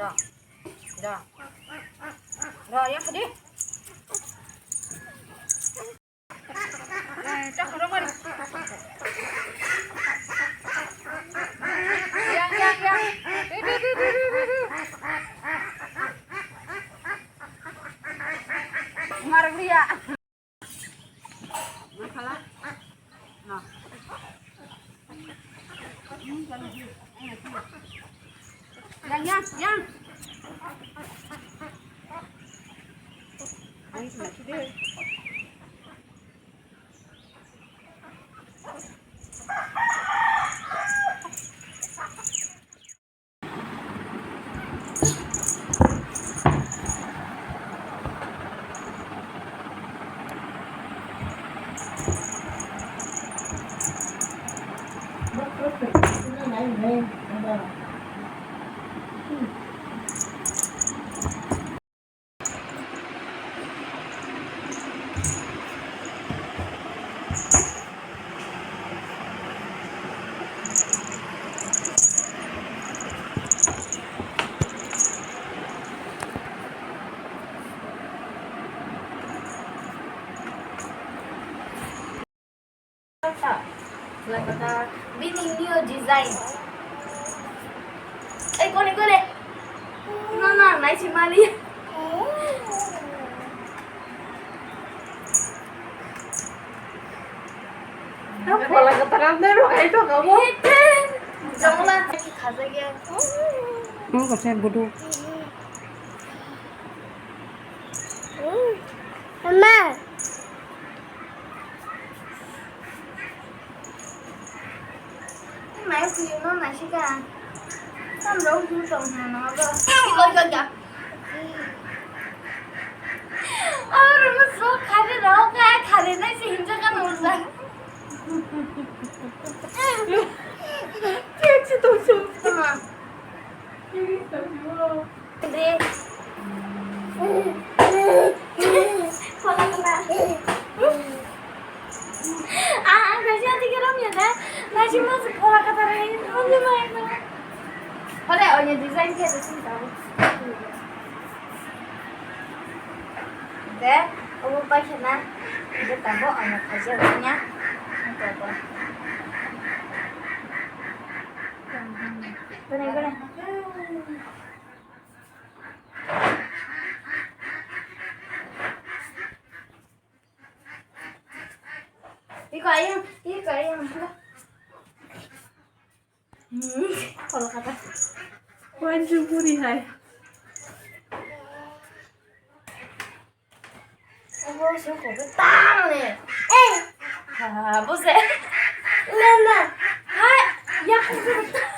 Dah. Dah. Dah, yang pedih. Cak, udah mari. Yang. Di. Marah dia. Masalah. Nah. Yang. Ini sudah sudah. Like kata bini new design. Kone. Nah, naik si Mali. Apa lah keterangan dulu kayak itu kamu? Janganlah kita kazagia. Kasih bodoh. Mama. Mày thì nó này sẽ ra xong rồi cũng tuần hàng nó rồi kìa rồi nó số khai đi đó cái khai đi này sẽ hình cho cái nụ ra chết chứ tôi xuống mà đi thôi là kasi adik orang ya dah, nasi mas sekolah kata lain, mana main mana? Pada orangnya desain kayak tu tahu. Deh, aku pakai na, dia tahu anak kerja punya, apa? Benar. Ini kayak kalau kata wajib puri hai. Aku suka betang nih. Bose. Nana. Hai, ya aku betang.